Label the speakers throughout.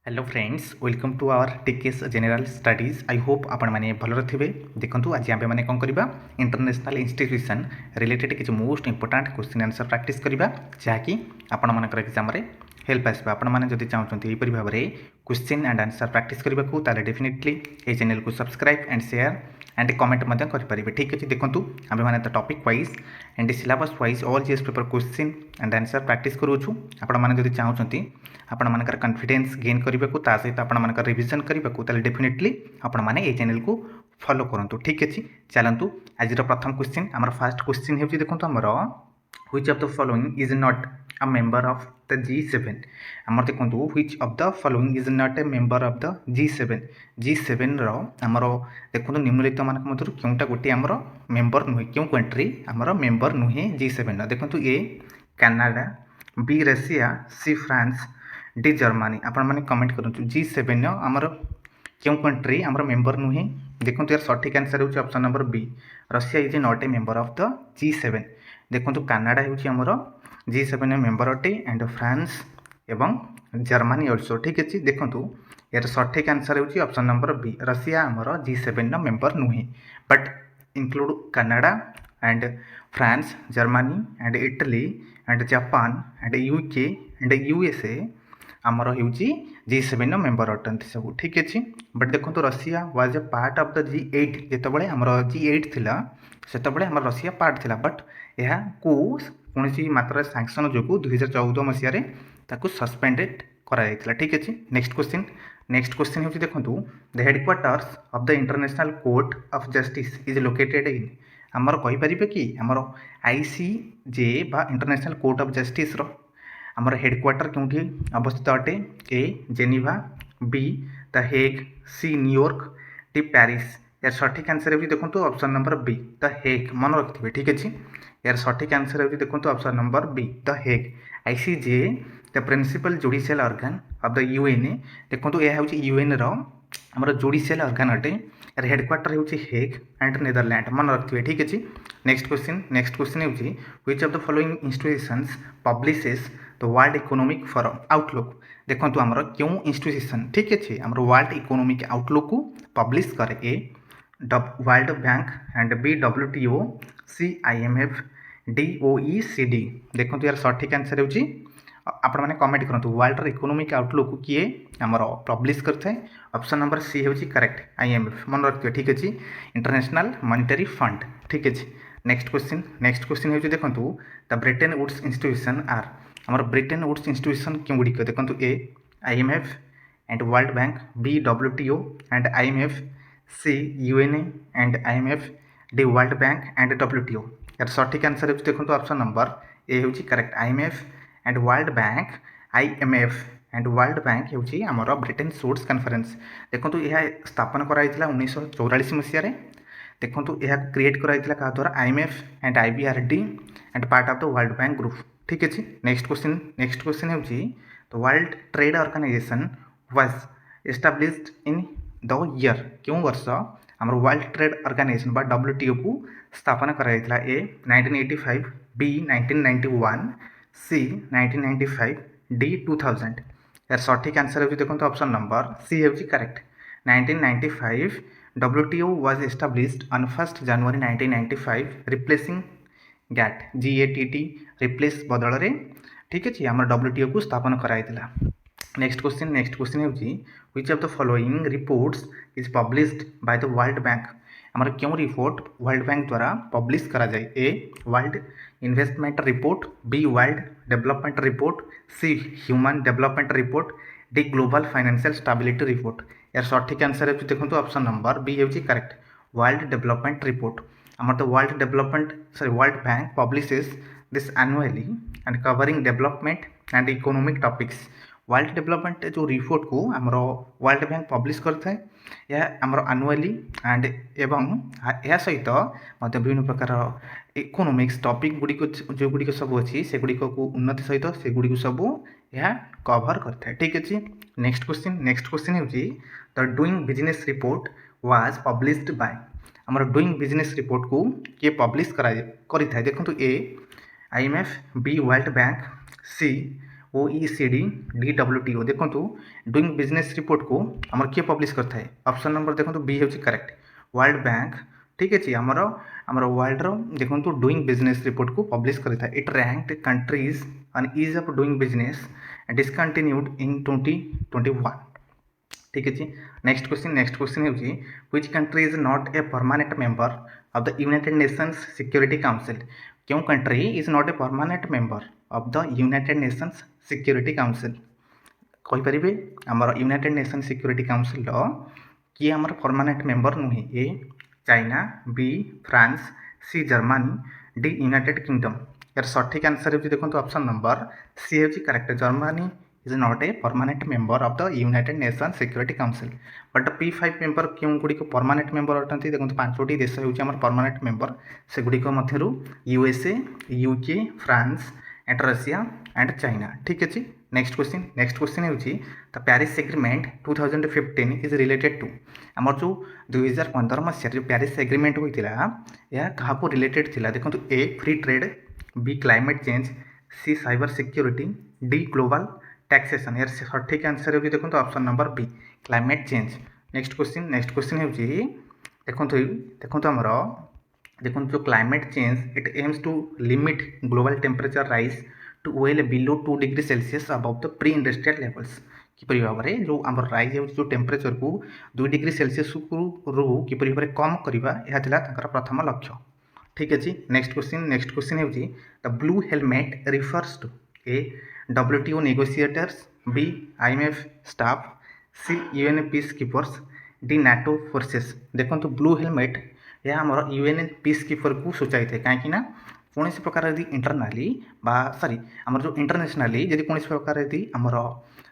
Speaker 1: Hello friends, welcome to our TKS general studies. I hope आपण मैंने भलर थे। देखो आज आम मैंने कौन करवा इंटरनेशनल इंस्टीट्यूशन रिलेटेड किसी most important question answer practice करवा जहाँकि आपण मानकर एग्जाम रे हेल्प आसपा। आपण मैंने जब चाहते यहपरी भाव में क्वेश्चन एंड आंसर प्रैक्टिस करने को डेफिनेटली ये चैनल को subscribe and share and comment करेंगे। ठीक अच्छे, देखो आम मैंने तो topic wise and syllabus wise all GS paper question and answer practice करूँ। आपण मैंने जब चाहते आपण मानकर कॉन्फिडेंस गेन करने को सहित आपण मानकर रिविजन करने को डेफिनेटली आपण माने ये चैनल को फॉलो करूँ। ठीक अच्छे, चलतु आज प्रथम क्वेश्चन आम फर्स्ट क्वेश्चन हो देखो आमर which of the following is not a member of the G7। आमर देखो which of the following is not a member of the G7 आमर देखो निम्नलिखित मान मध्य क्योंटा गोटे आमर मेंबर नुहे, क्यों कंट्री आमर मेंबर नुहे G7। देखो A Canada, B Russia, C France, D Germany. आपण मैंने कमेंट करूँ G7 आमर क्यों कंट्री आमर मेंबर नुहे। देखो यार सठिक आंसर होची option number B, Russia is not a member of the G7। देखो कनाडा होची आमर G7 मेंबर अटे एंड फ्रांस एवं जर्मनी ऑल्सो। ठीक अच्छे, देखो यार सठिक आंसर होची ऑप्शन नंबर बी, रशिया आमर G7 मेंबर नुहे but include Canada and France, Germany and Italy and Japan and UK and USA आमर होची G7 मेंबर अटंती सब। ठीक अच्छे, बट देखो Russia was a part of the G8 जितेबाला आमर G8 थिला सेतबले आमर रशिया पार्ट थिला बट यह को कौन मात्रा सैंक्शन जो 2014 मसीह ताकू सस्पेंडेड करा जायतिला। ठीक अच्छे, नेक्स्ट क्वेश्चन होची देखो the headquarters of the International Court of Justice is located in. आमर कहि परिबे कि आमर ICJ बा इंटरनेशनल कोर्ट ऑफ जस्टिस रो आमर हेडक्वार्टर क्योंकि अवस्थित अटे। A Geneva, B the Hague, C New York, D Paris. यार सठिक आंसर होची देखो option number B the Hague. मन रखिथे। ठीक अच्छे, यार सठिक आंसर होची देखो option number B the Hague. ICJ the principal judicial organ of the UN। देखो यह हूँ UN रो आमर जुडिशियल ऑर्गन अटे। यार हेडक्वार्टर होची हेग एंड नेदरलैंड। मन रखिथे। ठीक अच्छे, नेक्स्ट क्वेश्चन होची which of the following institutions publishes the World Economic Forum Outlook. देखो आमर क्यों इंस्टीट्यूशन। ठीक अच्छे, आमर वर्ल्ड इकोनॉमिक आउटलुक को पब्लिश करे। A World Bank and B WTO, C IMF, D OECD। देखो यार सठिक आंसर होची आपण मैंने कमेंट करूँ वर्ल्ड इकोनॉमिक आउटलुक किए आमर पब्लिश करते। ऑप्शन नंबर सी होची करेक्ट, IMF। मन रखिए। ठीक अच्छे, इंटरनेशनल मॉनेटरी फंड। ठीक अच्छे, नेक्स्ट क्वेश्चन होची देखो द ब्रिटेन वुड्स इंस्टीट्यूशन आर आमर ब्रिटेन वुड्स इंस्टीट्यूशन क्यों गुड़िक। देखो A IMF and World Bank, B WTO and IMF, C UN and IMF, D World Bank and WTO। यार सठिक आंसर हो देखो ऑप्शन नंबर ए हूँ correct, IMF and World bank. IMF and World bank हूँ आमर ब्रिटेन वुड्स कॉन्फ्रेंस। देखो यह स्थापन कराई 1944 मसीह। देखो यह क्रिएट कराई क्या द्वारा IMF and IBRD and part of the World Bank group. ठीक अच्छे, नेक्स्ट क्वेश्चन हूँ the World Trade Organization was established in the year. क्यों वर्ष आमर वर्ल्ड ट्रेड ऑर्गेनाइजेशन बा WTO को स्थापना कराई। A 1985, B 1991, C 1995, D 2000। यार सठिक आंसर हो देखो ऑप्शन नंबर सी हूँ correct, 1995 WTO was established on 1 January 1995 replacing GATT replace बदल रे। ठीक अच्छे, आमर WTO को स्थापन कराई। नेक्स्ट क्वेश्चन हूँ which of the following reports is published by the World Bank. आमर क्यों रिपोर्ट वर्ल्ड बैंक द्वारा पब्लिश करा जाए। A World Investment Report, B World Development Report, C Human Development Report, D Global Financial Stability Report. यार सठिक answer है देखो option number B हूँ करेक्ट, वर्ल्ड डेवलपमेंट रिपोर्ट। आमर तो world bank publishes this annually and covering development and economic topics. World development जो report को आमर वर्ल्ड बैंक पब्लिश करता है यह आमर आनुअली एंड एवं यह सहित मत विभिन्न प्रकार इकोनॉमिक्स टॉपिक गुड़िक जो गुड़िक सब अच्छी से गुड़िक को उन्नति सहित से गुड़िक सब यह कवर करता है। ठीक अच्छे, नेक्स्ट क्वेश्चन हूँ the doing business report was published by. आमर डूइंग बिजनेस रिपोर्ट को किए पब्लिश करा देखो A IMF, B World Bank, C OECD DWTO देखो डूइंग बिजनेस रिपोर्ट को आम किए पब्लिश करता है ऑप्शन नंबर देखो बी हूँ करेक्ट वर्ल्ड बैंक ठीक अच्छे आमर आमर वर्ल्ड देखो डूइंग बिजनेस रिपोर्ट को पब्लिश करता है it ranked countries on ease of doing business डिस्कंटिन्यूड in 2021 ठीक अच्छे नेक्स्ट क्वेश्चन है which country is not a permanent member of the United Nations Security Council क्यों country is not a permanent member of the United Nations Security Council कहींपारे आमर United nation security council किए आमर permanent member नुहे A China B France C Germany D United Kingdom यार सठिक answer हो देखो ऑप्शन नंबर सी हूँ correct Germany is not a permanent member of the United Nations Security Council but P5 member क्यों गुड़ी को permanent member अटंती देखो पांचोटी देश होची हमर permanent member से गुड़ी को मध्यरु USA UK France and Russia and China ठीक अच्छे नेक्स्ट क्वेश्चन होची the Paris Agreement 2015 is related to आमर जो 2015 मसीह जो पेरिस एग्रीमेंट होता यह क्या रिलेटेड थिला देखो A free trade B climate change C cyber security D global taxation यार सठिक आंसर होगी देखो option number B climate change next question होची देखो आमर देखो जो climate change it aims to limit global temperature rise to well below 2 degree Celsius above the pre industrial levels किपरि भाव में जो आम राइज हो टेम्परेचर को 2 डिग्री सेल्सियस रू किपरि भाव कम करवा यह प्रथम लक्ष्य ठीक अच्छे नेक्स्ट क्वेश्चन होची the blue helmet refers to A WTO negotiators B IMF staff C UN peacekeepers D NATO forces देखो ब्लू हेलमेट यह आमर UN peacekeeper को सूचाई थे कहीं कौन प्रकार यदि इंटरनाली सॉरी आमर जो इंटरनेशनली यदि कौन प्रकार यदि आमर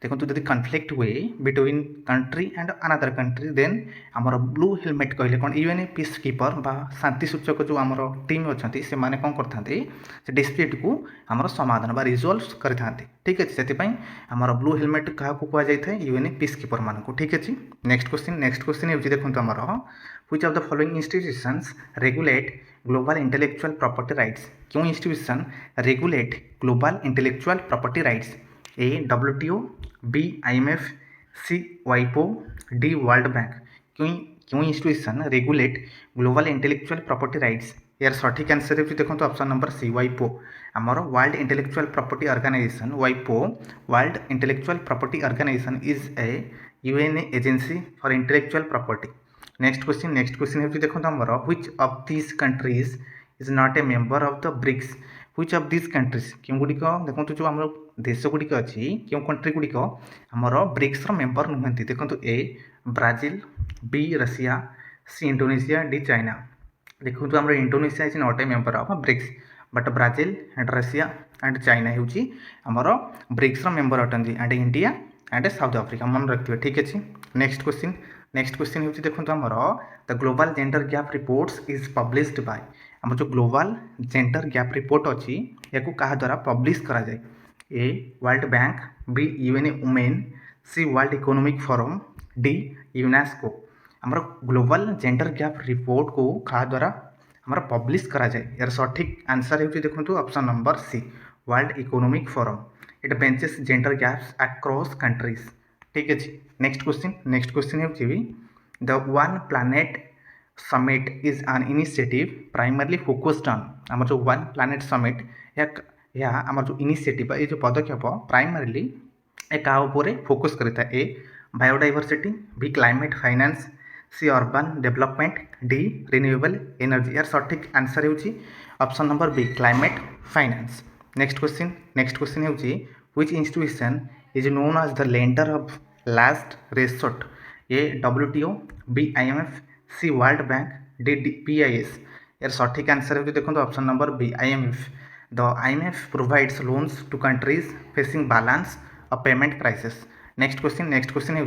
Speaker 1: देखो यदि कन्फ्लिक्ट हुए between country and another country then आमर ब्लू हेलमेट कहले कौन UN पीसकीपर बा शांति सूचक जो आमर टीम अच्छा से मैंने कौन करते डिस्प्यूट को आमर समाधान बा रिजल्व करते ठीक अच्छे से आमर ब्लू हेलमेट क्या कहुए UN पीसकीपर मान को ठीक अच्छे नेक्स्ट क्वेश्चन हो देखो आमर which of the following institutions regulate global intellectual property rights क्यों institution regulate global intellectual property rights A WTO B IMF C WIPO D World Bank क्यों institution regulate global intellectual property rights यार सठिक answer हो देखो option number C WIPO आमर World Intellectual Property Organization WIPO World Intellectual Property Organization is a UN agency for intellectual property next question हो देखो आमर which of these countries is not a member of the BRICS which of these countries क्यों गुड़िक देखो जो आम देश गुड़िक अच्छी क्यों कंट्री गुड़िक आमर ब्रिक्स मेंबर नुहति देखो A Brazil B Russia C Indonesia D China देखो आम Indonesia is not a member of BRICS but Brazil and Russia and China होची आमर ब्रिक्स मेंबर अटंती and India and South Africa मन रखिए ठीक अच्छे नेक्स्ट क्वेश्चन हो देखो आमर the global gender gap reports is published by आम जो ग्लोबल जेंडर गैप रिपोर्ट अच्छी या क्या द्वारा पब्लिश करा जाए A World Bank B UN Women C World Economic Forum D UNESCO आमर ग्लोबल जेंडर गैप रिपोर्ट को क्या द्वारा आमर पब्लिश करा जाए यार सठिक आंसर हो देखो option number C World Economic Forum it benches gender gaps across countries ठीक अच्छे नेक्स्ट क्वेश्चन हो the One Planet Summit is an initiative primarily focused on आम जो वन प्लानेट समिट या आम जो इनिशिएटिव ये जो पदक्षेप प्राइमरली क्या फोकस करता है A biodiversity B climate finance C urban development D renewable energy यार सठिक आंसर हो option number B climate finance next question हो which institution is known as the lender of last resort A WTO B IMF C World Bank D PIS यार सठिक answer हो देखो option number B IMF the IMF provides loans to countries facing balance of payment crisis next question हो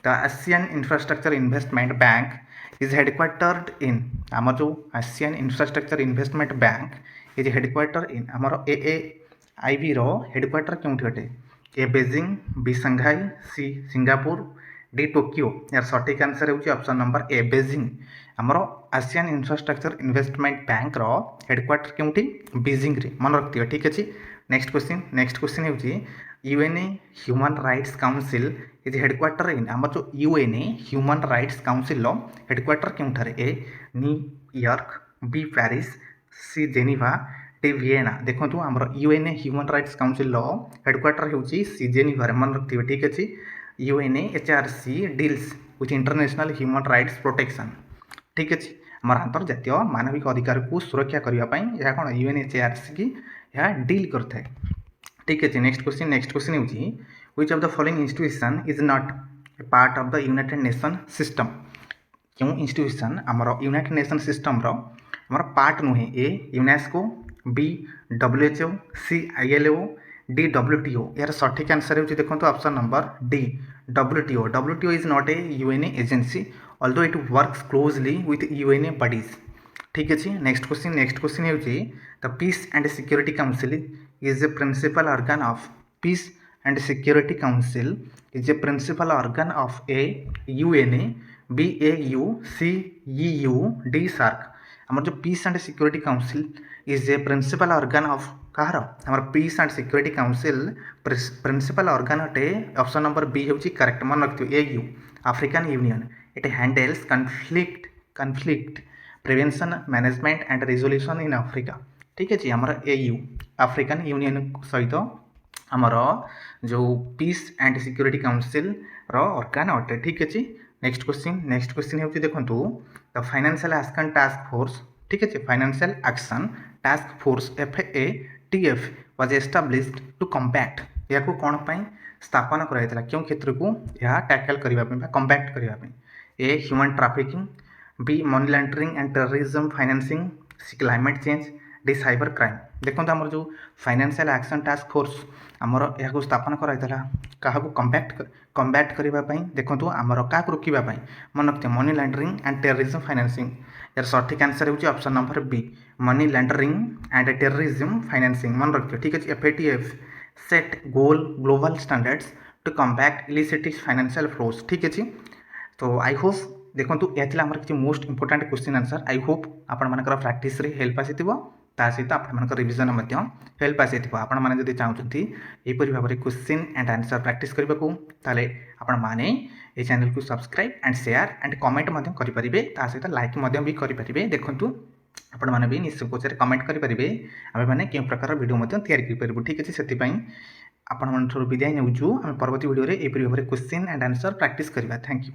Speaker 1: the Asian Infrastructure Investment Bank is headquartered in आम जो Asian Infrastructure Investment Bank is headquarter in आमर AAIB रो headquarter क्योंठी अटे A Beijing B Shanghai C Singapore D Tokyo यार सठिक answer हो ऑप्शन नंबर ए बेजिंग आमर एशियन इंफ्रास्ट्रक्चर इन्वेस्टमेंट बैंक रो हेडक्वार्टर क्योंठी बीजिंग रे मन रखिए ठीक अच्छे नेक्स्ट क्वेश्चन हो UN human rights Council is headquarter in आम जो UN human rights council headquarter क्योंठार ए New York B Paris C Geneva D Vienna देखो आम UN human rights council headquarter होची सी जेनेवा मन रखिए ठीक अच्छे UN HRC deals with international human rights protection ठीक अच्छे आम अंतर्जातीय मानविक अधिकार को सुरक्षा करने यह कौन यूएनएचआरसी की यह डील करता है ठीक है नेक्स्ट क्वेश्चन होची which of the following institution is not a part of the United Nation system क्यों इंस्टीट्यूशन आमर यूनाइटेड नेशन सिस्टम रो आमर पार्ट नुहे A UNESCO B WHO C ILO D WTO यार सठिक आंसर होची देखो option number D WTO WTO is not a UN agency although it works closely with UN bodies ठीक अच्छे नेक्स्ट क्वेश्चन होची the peace and Security council is a principal organ of peace and security council is a principal organ of a UNA BAU CEU D SARC हमर जो Peace and Security Council is a principal organ of कहार हमर Peace and Security Council principal organ अटे option number B होची correct मन रखियो AU African Union it handles conflict prevention management and resolution in Africa ठीक है आमर AU African Union सहित आमर जो पीस एंड सिक्योरिटी काउंसिल रो ऑर्गन अटे ठीक अच्छे नेक्स्ट क्वेश्चन होची देखो the Financial action task Force ठीक है financial action task force FATF was established to combat या कौन पर स्थापन कराइला क्यों क्षेत्र को यह टैकल करने कम्बैट करने A human trafficking B money laundering and terrorism financing C climate change D cyber crime देखो आमर जो फाइनेंशियल एक्शन टास्क फोर्स आमर यह स्थापन कराइला क्या कम्बैट करने देखो आमर क्या रोकवाई मन रखिए money laundering and terrorism financing यार सठिक आंसर होची option number B money laundering and terrorism financing मन रखिए ठीक है FATF set global standards to combat illicit financial flows ठीक अच्छे तो आई होप देखो यह आम किसी most important question answer I hope आपण प्रैक्टिस हेल्प आसी सहित आपण रिविजन हेल्प आसी आपण मैंने चाहते यहपरी भाव में क्वेश्चन एंड आंसर प्रैक्टिस करने को ताले आपण माने ये चैनल को subscribe and share and comment करेंगे सहित लाइक भी करेंगे देखूँ आपण मैंने भी निश्चित कमेंट करेंगे आम मैंने क्यों प्रकार वीडियो तैयारी ठीक अच्छे से आपण विदाय नौ परवर्ती वीडियो यहपरी भाव में क्वेश्चन एंड आंसर प्रैक्टिस करवा थैंक यू।